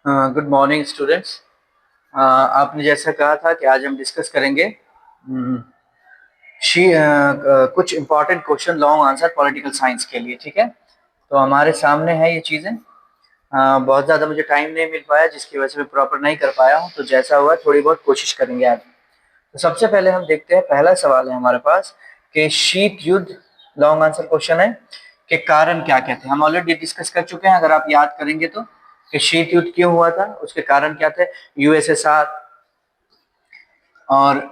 Good morning students. आपने जैसा कहा था कि आज हम डिस्कस करेंगे कुछ important question long answer political science के लिए। ठीक है, तो हमारे सामने है ये चीज़ें। बहुत ज़्यादा मुझे टाइम नहीं मिल पाया, जिसकी वजह से मैं प्रॉपर नहीं कर पाया हूँ, तो जैसा हुआ थोड़ी बहुत कोशिश करेंगे आज। तो सबसे पहले हम देखते हैं, पहला सवाल है हमारे पास कि शीत युद्ध, लॉन्ग आंसर क्वेश्चन है कि कारण क्या क्या थे। हम ऑलरेडी डिस्कस कर चुके हैं, अगर आप याद करेंगे तो, कि शीत युद्ध क्यों हुआ था, उसके कारण क्या थे। यूएसएसआर और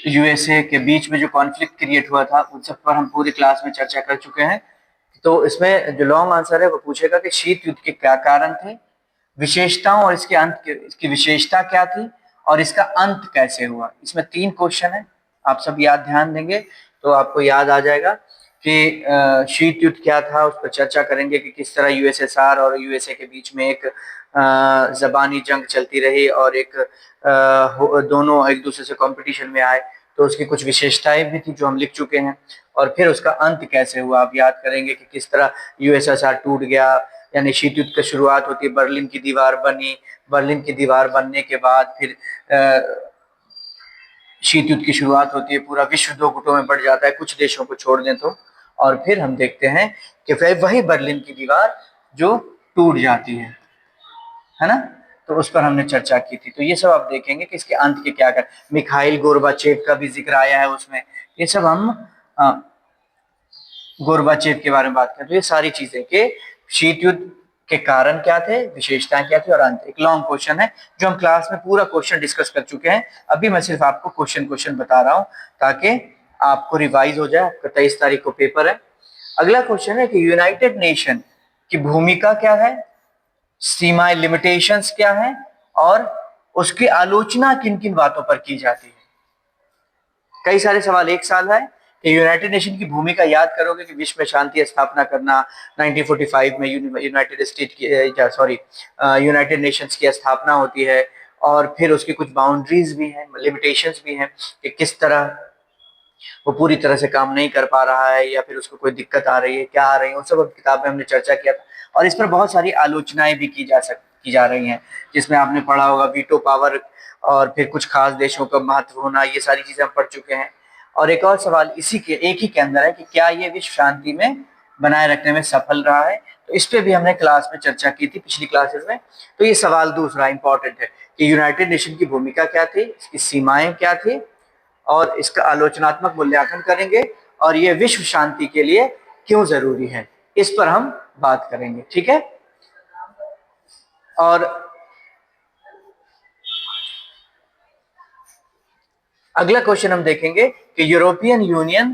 यूएसए के बीच में जो कॉन्फ्लिक्ट क्रिएट हुआ था, उन सब पर हम पूरी क्लास में चर्चा कर चुके हैं। तो इसमें जो लॉन्ग आंसर है वो पूछेगा कि शीत युद्ध के क्या कारण थे, विशेषताओं और इसके अंत इसकी विशेषता क्या थी, और इसका अंत कैसे हुआ। इसमें 3 क्वेश्चन है, आप सब याद ध्यान देंगे तो आपको याद आ जाएगा कि शीत युद्ध क्या था। उस पर चर्चा करेंगे कि किस तरह यूएसएसआर और यूएसए के बीच में एक जबानी जंग चलती रही और एक दोनों एक दूसरे से कंपटीशन में आए, तो उसकी कुछ विशेषताएं भी थी जो हम लिख चुके हैं। और फिर उसका अंत कैसे हुआ आप याद करेंगे कि किस तरह यूएसएसआर टूट गया, यानी शीत युद्ध की शुरुआत होती है, बर्लिन की दीवार बनी, बर्लिन की दीवार बनने के बाद फिर शीत युद्ध की शुरुआत होती है, पूरा विश्व 2 गुटों में बढ़ जाता है, कुछ देशों को छोड़ दें तो। और फिर हम देखते हैं कि फिर वही बर्लिन की दीवार जो टूट जाती है ना। तो उस पर हमने चर्चा की थी। तो ये सब आप देखेंगे कि इसके अंत के क्या कर, मिखाइल गोर्बाचेव का भी जिक्र आया है उसमें। ये सब हम गोर्बाचेव के बारे में बात करें तो ये सारी चीजें कि शीत युद्ध के कारण क्या थे, विशेषताएं क्या थी और अंत। एक लॉन्ग क्वेश्चन है जो हम क्लास में पूरा क्वेश्चन डिस्कस कर चुके हैं। अभी मैं सिर्फ आपको क्वेश्चन क्वेश्चन बता रहा हूं ताकि आपको रिवाइज हो जाए। आपका 23 तारीख को पेपर है। अगला क्वेश्चन है कि यूनाइटेड नेशन की भूमिका क्या है, सीमाएं लिमिटेशंस क्या है, और उसकी आलोचना किन किन बातों पर की जाती है। कई सारे सवाल एक साल है कि यूनाइटेड नेशन की भूमिका याद करोगे कि विश्व में शांति स्थापना करना, 1945 में यूनाइटेड स्टेट की सॉरी यूनाइटेड नेशंस की स्थापना होती है। और फिर उसकी कुछ बाउंड्रीज भी हैं, लिमिटेशंस भी हैं कि किस तरह वो पूरी तरह से काम नहीं कर पा रहा है या फिर उसको कोई दिक्कत आ रही है, क्या आ रही है, उन सब किताब में हमने चर्चा किया था। और इस पर बहुत सारी आलोचनाएं भी की जा रही हैं, जिसमें आपने पढ़ा होगा वीटो पावर और फिर कुछ खास देशों का महत्व होना, ये सारी चीजें हम पढ़ चुके हैं। और एक और सवाल इसी के एक ही के अंदर है कि क्या ये विश्व शांति में बनाए रखने में सफल रहा है। तो इस पे भी हमने क्लास में चर्चा की थी, पिछली क्लासेस में। तो ये सवाल दूसरा इंपॉर्टेंट है कि यूनाइटेड नेशन की भूमिका क्या थी, इसकी सीमाएं क्या थी, और इसका आलोचनात्मक मूल्यांकन करेंगे, और ये विश्व शांति के लिए क्यों जरूरी है, इस पर हम बात करेंगे। ठीक है। और अगला क्वेश्चन हम देखेंगे कि यूरोपियन यूनियन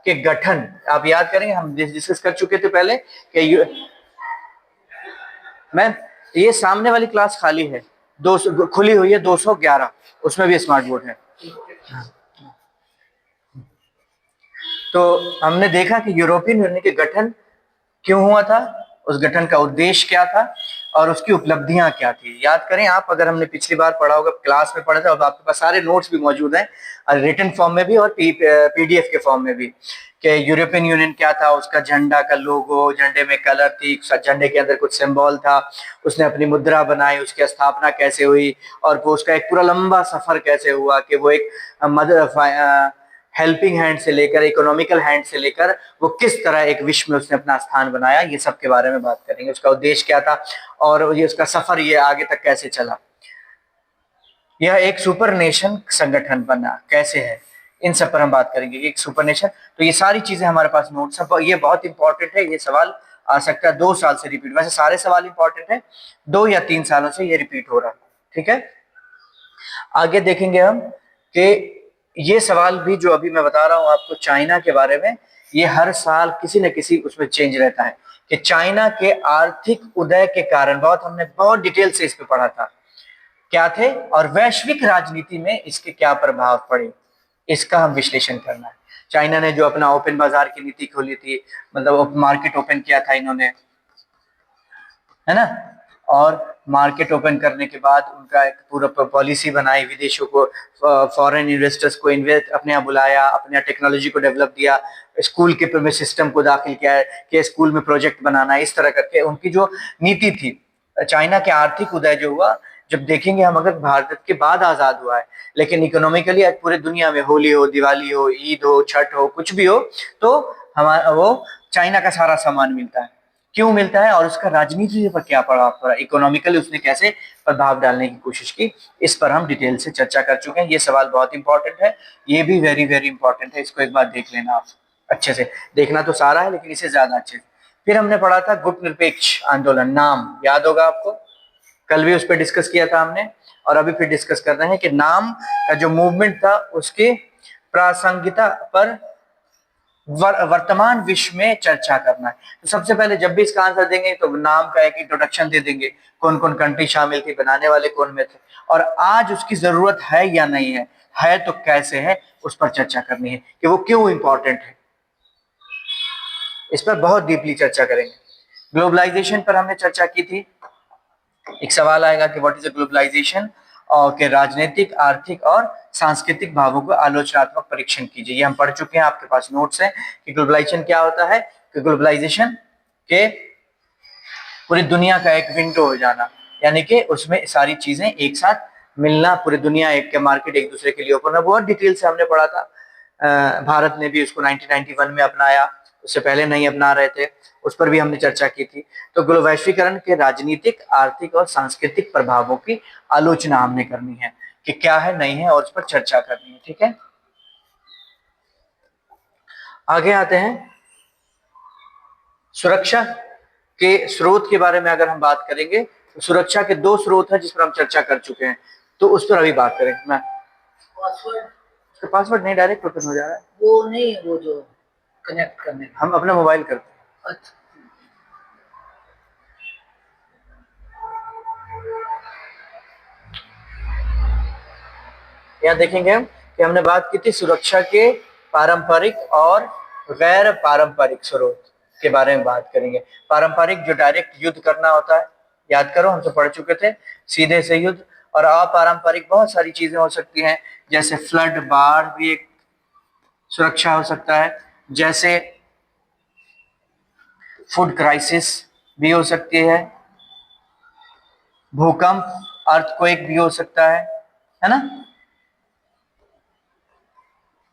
के गठन, आप याद करेंगे हम डिस्कस कर चुके थे पहले कि मैं, ये सामने वाली क्लास खाली है, 200 खुली हुई है, 211, उसमें भी स्मार्ट बोर्ड है। तो हमने देखा कि यूरोपियन यूनियन के गठन क्यों हुआ था, उस गठन का उद्देश्य क्या था, और उसकी उपलब्धियां क्या थी। याद करें आप, अगर हमने पिछली बार पढ़ा होगा, क्लास में पढ़ा था, और आपके पास सारे नोट्स भी मौजूद हैं, रिटन फॉर्म में भी और पीडीएफ के फॉर्म में भी, कि यूरोपियन यूनियन क्या था, उसका झंडा का लोगो, झंडे में कलर थी, झंडे के अंदर कुछ सिंबल था, उसने अपनी मुद्रा बनाई, उसकी स्थापना कैसे हुई, और वो उसका एक पूरा लंबा सफर कैसे हुआ कि वो एक मदर हेल्पिंग हैंड से लेकर, इकोनॉमिकल हैंड से लेकर, वो किस तरह एक विश्व में उसने अपना स्थान बनाया, ये सब के बारे में बात करेंगे। उसका उद्देश्य क्या था और ये उसका सफर ये आगे तक कैसे चला। यह एक सुपर नेशन संगठन बना कैसे है, इन सब पर हम बात करेंगे। एक सुपर नेशन, तो ये सारी चीजें हमारे पास नोट सब, ये बहुत इंपॉर्टेंट है। ये सवाल आ सकता है 2 साल से रिपीट, वैसे सारे सवाल इंपॉर्टेंट है, 2 या 3 सालों से ये रिपीट हो रहा है। ठीक है। आगे देखेंगे हम कि ये सवाल भी जो अभी मैं बता रहा हूं आपको चाइना के बारे में, ये हर साल किसी न किसी उसमें चेंज रहता है कि चाइना के आर्थिक उदय के कारण, बहुत हमने बहुत डिटेल से इस पे पढ़ा था क्या थे, और वैश्विक राजनीति में इसके क्या प्रभाव पड़े, इसका हम विश्लेषण करना है। चाइना ने जो अपना ओपन बाजार की नीति खोली थी, मतलब मार्केट ओपन किया था इन्होंने, है ना। और मार्केट ओपन करने के बाद उनका एक पूरा पॉलिसी बनाई, विदेशों को, फॉरेन इन्वेस्टर्स को इन्वेस्ट अपने यहाँ बुलाया, अपने यहाँ टेक्नोलॉजी को डेवलप दिया, स्कूल के में सिस्टम को दाखिल किया है कि स्कूल में प्रोजेक्ट बनाना, इस तरह करके उनकी जो नीति थी चाइना के आर्थिक उदय जो हुआ, जब देखेंगे हम, अगर भारत के बाद आजाद हुआ है, लेकिन इकोनॉमिकली आज पूरे दुनिया में होली हो, दिवाली हो, ईद हो, छठ हो, कुछ भी हो, तो हमारा वो चाइना का सारा सामान मिलता है। क्यों मिलता है और उसका राजनीति पर क्या प्रभाव पड़ा, इकोनॉमिकली उसने कैसे प्रभाव डालने की कोशिश की, इस पर हम डिटेल से चर्चा कर चुके हैं। ये सवाल बहुत इंपॉर्टेंट है, ये भी वेरी वेरी इंपॉर्टेंट है, इसको एक बार देख लेना आप अच्छे से। देखना तो सारा है लेकिन इसे ज्यादा अच्छे से। फिर हमने पढ़ा था गुट निरपेक्ष आंदोलन, नाम याद होगा आपको, कल भी उस पर डिस्कस किया था हमने, और अभी फिर डिस्कस कर रहे हैं कि नाम का जो मूवमेंट था उसके प्रासंगिकता पर वर्तमान विश्व में चर्चा करना है। तो सबसे पहले जब भी इसका आंसर देंगे तो नाम का एक इंट्रोडक्शन दे देंगे, कौन कौन कंट्री शामिल थी, बनाने वाले कौन में थे, और आज उसकी जरूरत है या नहीं है तो कैसे है, उस पर चर्चा करनी है कि वो क्यों इंपॉर्टेंट है। इस पर बहुत डीपली चर्चा करेंगे। ग्लोबलाइजेशन पर हमने चर्चा की थी। एक सवाल आएगा कि व्हाट इज द ग्लोबलाइजेशन, और के राजनीतिक, आर्थिक और सांस्कृतिक भावों को आलोचनात्मक परीक्षण कीजिए। ये हम पढ़ चुके हैं, आपके पास नोट्स हैं कि ग्लोबलाइजेशन क्या होता है। कि ग्लोबलाइजेशन के पूरी दुनिया का एक विंडो हो जाना, यानी कि उसमें सारी चीजें एक साथ मिलना, पूरी दुनिया एक के मार्केट एक दूसरे के लिए ओपन है। बहुत डिटेल से हमने पढ़ा था। भारत ने भी उसको 1991 में अपनाया, उससे पहले नहीं अपना रहे थे, उस पर भी हमने चर्चा की थी। तो वैश्वीकरण के राजनीतिक, आर्थिक और सांस्कृतिक प्रभावों की आलोचना हमने करनी है कि क्या है, नहीं है, और उस पर चर्चा करनी है। ठीक है, आगे आते हैं। सुरक्षा के स्रोत के बारे में अगर हम बात करेंगे तो सुरक्षा के दो स्रोत हैं जिस पर हम चर्चा कर चुके हैं, तो उस पर अभी बात करेंगे। मैं पासवर्ड नहीं, डायरेक्ट ओपन हो जा रहा है, वो नहीं, वो जो कनेक्ट करने हम अपना मोबाइल करते हैं। अच्छा, यहाँ देखेंगे हम कि हमने बात की थी सुरक्षा के पारंपरिक और गैर पारंपरिक स्रोत के बारे में बात करेंगे। पारंपरिक जो डायरेक्ट युद्ध करना होता है, याद करो हम तो पढ़ चुके थे, सीधे से युद्ध। और अपारंपरिक बहुत सारी चीजें हो सकती हैं, जैसे फ्लड, बाढ़ भी एक सुरक्षा हो सकता है, जैसे फूड क्राइसिस भी हो सकती है, भूकंप, अर्थक्वेक भी हो सकता है ना,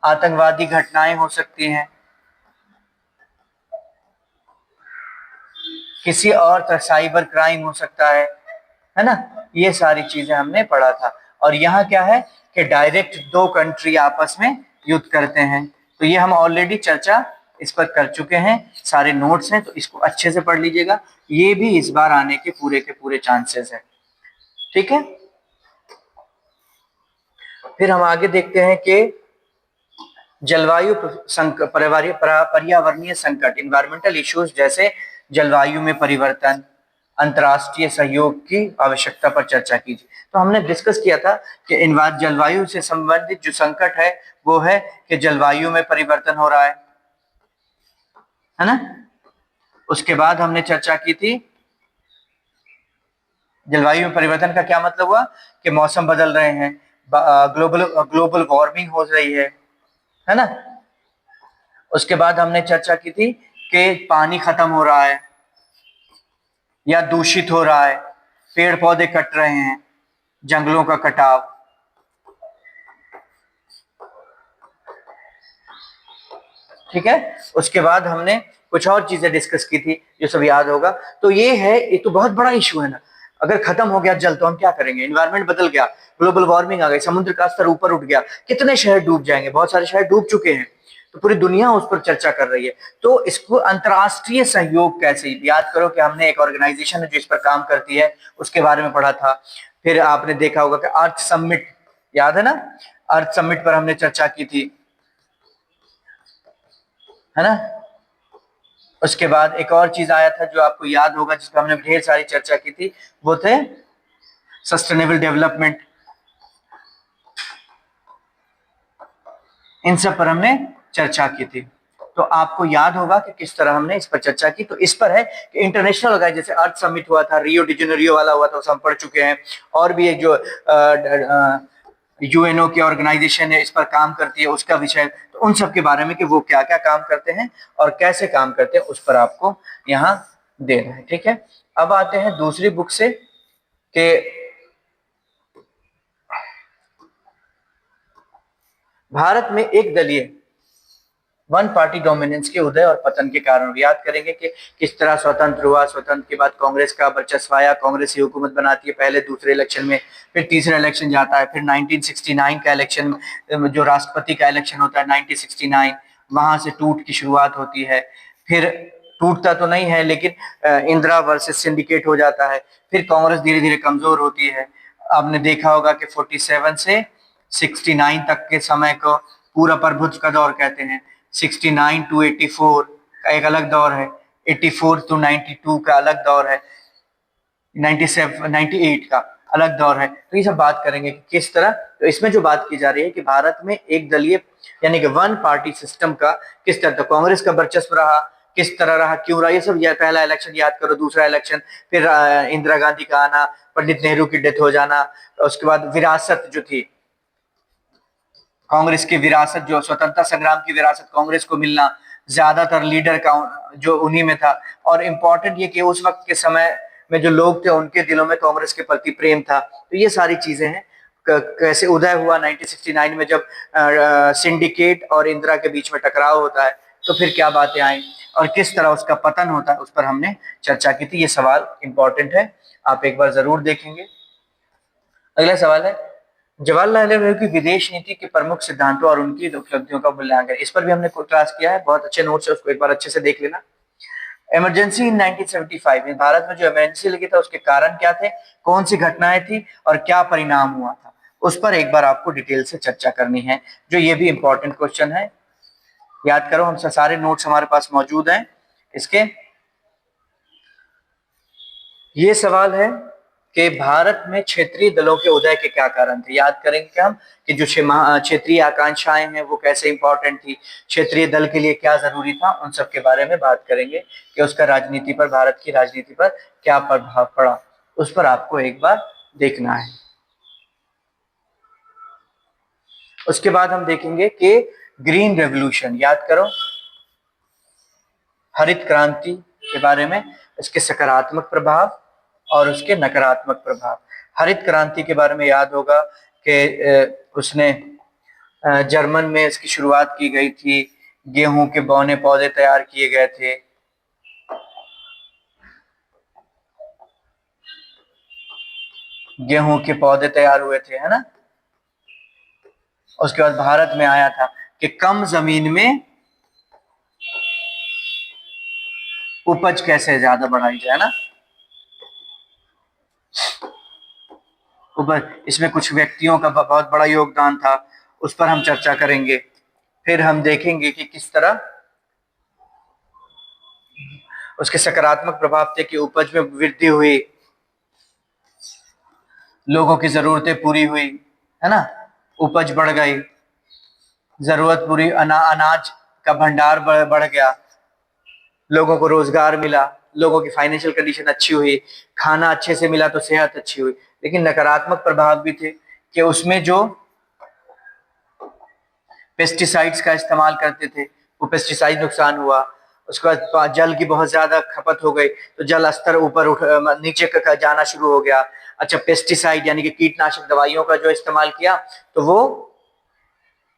आतंकवादी घटनाएं हो सकती हैं, किसी और तरह साइबर क्राइम हो सकता है ना। ये सारी चीजें हमने पढ़ा था। और यहाँ क्या है कि डायरेक्ट दो कंट्री आपस में युद्ध करते हैं, तो ये हम ऑलरेडी चर्चा इस पर कर चुके हैं, सारे नोट्स हैं, तो इसको अच्छे से पढ़ लीजिएगा। ये भी इस बार आने के पूरे चांसेस है। ठीक है, फिर हम आगे देखते हैं कि जलवायु पर्यावरणीय संकट, इन्वायरमेंटल इश्यूज, जैसे जलवायु में परिवर्तन, अंतर्राष्ट्रीय सहयोग की आवश्यकता पर चर्चा कीजिए। तो हमने डिस्कस किया था कि जलवायु से संबंधित जो संकट है वो है कि जलवायु में परिवर्तन हो रहा है ना। उसके बाद हमने चर्चा की थी जलवायु में परिवर्तन का क्या मतलब हुआ कि मौसम बदल रहे हैं, ग्लोबल वार्मिंग हो रही है ना। उसके बाद हमने चर्चा की थी कि पानी खत्म हो रहा है या दूषित हो रहा है, पेड़ पौधे कट रहे हैं, जंगलों का कटाव। ठीक है, उसके बाद हमने कुछ और चीजें डिस्कस की थी जो सब याद होगा। तो ये है, ये तो बहुत बड़ा इशू है ना। अगर खत्म हो गया जल तो हम क्या करेंगे, एनवायरमेंट बदल गया, ग्लोबल वार्मिंग आ गई, समुद्र का स्तर ऊपर उठ गया, कितने शहर डूब जाएंगे, बहुत सारे शहर डूब चुके हैं, तो पूरी दुनिया उस पर चर्चा कर रही है। तो इसको अंतर्राष्ट्रीय सहयोग कैसे, याद करो कि हमने एक ऑर्गेनाइजेशन है जो इस पर काम करती है, उसके बारे में पढ़ा था। फिर आपने देखा होगा कि अर्थ समिट, याद है ना, अर्थ समिट पर हमने चर्चा की थी, है ना। उसके बाद एक और चीज आया था जो आपको याद होगा, जिस पर हमने ढेर सारी चर्चा की थी, वो थे सस्टेनेबल डेवलपमेंट। इन सब पर हमने चर्चा की थी। तो आपको याद होगा कि किस तरह हमने इस पर चर्चा की। तो इस पर है कि इंटरनेशनल होगा, जैसे अर्थ समिट हुआ था, रियो डी जेनेरियो वाला हुआ था, उसे हम पढ़ चुके हैं। और भी एक जो यूएनओ की ऑर्गेनाइजेशन है, इस पर काम करती है, उसका विषय, तो उन सब के बारे में कि वो क्या क्या काम करते हैं और कैसे काम करते हैं, उस पर आपको यहाँ दे रहा है। ठीक है, अब आते हैं दूसरी बुक से कि भारत में एक दलीय वन पार्टी डोमिनेंस के उदय और पतन के कारण याद करेंगे कि किस तरह स्वतंत्र हुआ, स्वतंत्र के बाद कांग्रेस का वर्चस्व आया, कांग्रेस ही हुकूमत बनाती है पहले दूसरे इलेक्शन में, फिर तीसरा इलेक्शन जाता है, फिर 1969 का इलेक्शन जो राष्ट्रपति का इलेक्शन होता है 1969, वहां से टूट की शुरुआत होती है। फिर टूटता तो नहीं है लेकिन इंदिरा वर्सेस सिंडिकेट हो जाता है। फिर कांग्रेस धीरे धीरे कमजोर होती है। आपने देखा होगा कि 47 से 69 तक के समय को पूरा प्रभुत्व का दौर कहते हैं। 69 टू 84 का एक अलग दौर है, 84 टू 92 का अलग दौर है, 97 98 का अलग दौर है। तो ये सब बात करेंगे कि किस तरह, तो इसमें जो बात की जा रही है कि भारत में एक दलीय यानी कि वन पार्टी सिस्टम का किस तरह, तो कांग्रेस का वर्चस्व रहा, किस तरह रहा, क्यों रहा, ये सब पहला इलेक्शन याद करो, दूसरा इलेक्शन, फिर इंदिरा गांधी का आना, पंडित नेहरू की डेथ हो जाना, उसके बाद विरासत जो थी कांग्रेस की, विरासत जो स्वतंत्रता संग्राम की विरासत कांग्रेस को मिलना, ज्यादातर लीडर का जो उन्हीं में था। और इम्पोर्टेंट ये कि उस वक्त के समय में जो लोग थे उनके दिलों में कांग्रेस के प्रति प्रेम था। तो ये सारी चीजें हैं। कैसे उदय हुआ 1969 में जब सिंडिकेट और इंदिरा के बीच में टकराव होता है, तो फिर क्या बातें आई और किस तरह उसका पतन होता है, उस पर हमने चर्चा की थी। ये सवाल इंपॉर्टेंट है, आप एक बार जरूर देखेंगे। अगला सवाल है, जवाहरलाल नेहरू की विदेश नीति के प्रमुख सिद्धांतों और उनकी उपलब्धियों का मूल्यांकन। इस पर भी हमने क्लास किया है, बहुत अच्छे नोट्स है, उसको एक बार अच्छे से देख लेना। इमरजेंसी इन 1975 में भारत में जो इमरजेंसी लगी था उसके कारण क्या थे, कौन सी घटनाएं थी और क्या परिणाम हुआ था, उस पर एक बार आपको डिटेल से चर्चा करनी है, जो ये भी इंपॉर्टेंट क्वेश्चन है। याद करो, हम सारे नोट्स हमारे पास मौजूद हैं इसके। ये सवाल है कि भारत में क्षेत्रीय दलों के उदय के क्या कारण थे। याद करेंगे हम कि जो क्षेत्रीय आकांक्षाएं हैं वो कैसे इंपॉर्टेंट थी, क्षेत्रीय दल के लिए क्या जरूरी था, उन सब के बारे में बात करेंगे कि उसका राजनीति पर, भारत की राजनीति पर क्या प्रभाव पड़ा, उस पर आपको एक बार देखना है। उसके बाद हम देखेंगे कि ग्रीन रेवोल्यूशन, याद करो हरित क्रांति के बारे में, इसके सकारात्मक प्रभाव और उसके नकारात्मक प्रभाव। हरित क्रांति के बारे में याद होगा कि उसने जर्मन में इसकी शुरुआत की गई थी, गेहूं के बौने पौधे तैयार किए गए थे, गेहूं के पौधे तैयार हुए थे, है ना। उसके बाद भारत में आया था कि कम जमीन में उपज कैसे ज्यादा बढ़ाई जाए ना, उपज, इसमें कुछ व्यक्तियों का बहुत बड़ा योगदान था, उस पर हम चर्चा करेंगे। फिर हम देखेंगे कि किस तरह उसके सकारात्मक प्रभाव थे कि उपज में वृद्धि हुई, लोगों की जरूरतें पूरी हुई, है ना, उपज बढ़ गई, जरूरत पूरी, अनाज का भंडार बढ़ गया, लोगों को रोजगार मिला, लोगों की फाइनेंशियल कंडीशन अच्छी हुई, खाना अच्छे से मिला तो सेहत अच्छी हुई। लेकिन नकारात्मक प्रभाव भी थे कि उसमें जो पेस्टिसाइड्स का इस्तेमाल करते थे वो पेस्टिसाइड नुकसान हुआ। उसके बाद जल की बहुत ज्यादा खपत हो गई तो जल स्तर ऊपर उठ नीचे का जाना शुरू हो गया। अच्छा, पेस्टिसाइड यानी कि कीटनाशक दवाइयों का जो इस्तेमाल किया तो वो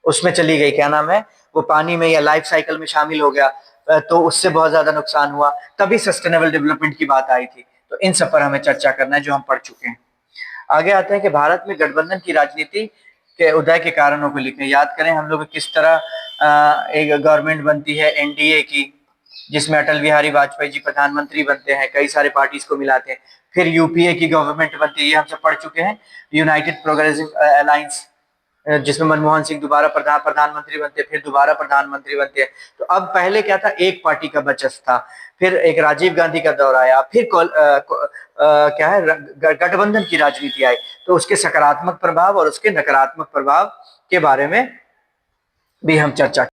उसमें चली गई, क्या नाम है, वो पानी में या लाइफ साइकिल में शामिल हो गया, तो उससे बहुत ज्यादा नुकसान हुआ। तभी सस्टेनेबल डेवलपमेंट की बात आई थी। तो इन सब पर हमें चर्चा करना है जो हम पढ़ चुके हैं। आगे आते हैं कि भारत में गठबंधन की राजनीति के उदय के कारणों को लिखें। याद करें हम लोग किस तरह एक गवर्नमेंट बनती है एनडीए की, जिसमें अटल बिहारी वाजपेयी जी प्रधानमंत्री बनते हैं, कई सारे पार्टीज को मिलाते हैं। फिर यूपीए की गवर्नमेंट बनती है, ये हम सब पढ़ चुके हैं, यूनाइटेड प्रोग्रेसिव अलायंस, जिसमें मनमोहन सिंह दोबारा प्रधानमंत्री बनते हैं, फिर दोबारा प्रधानमंत्री बनते हैं। तो अब पहले क्या था, एक पार्टी का वर्चस्व था, फिर एक राजीव गांधी का दौर आया, फिर क्या है, गठबंधन की राजनीति आई। तो उसके सकारात्मक प्रभाव और उसके नकारात्मक प्रभाव के बारे में भी हम चर्चा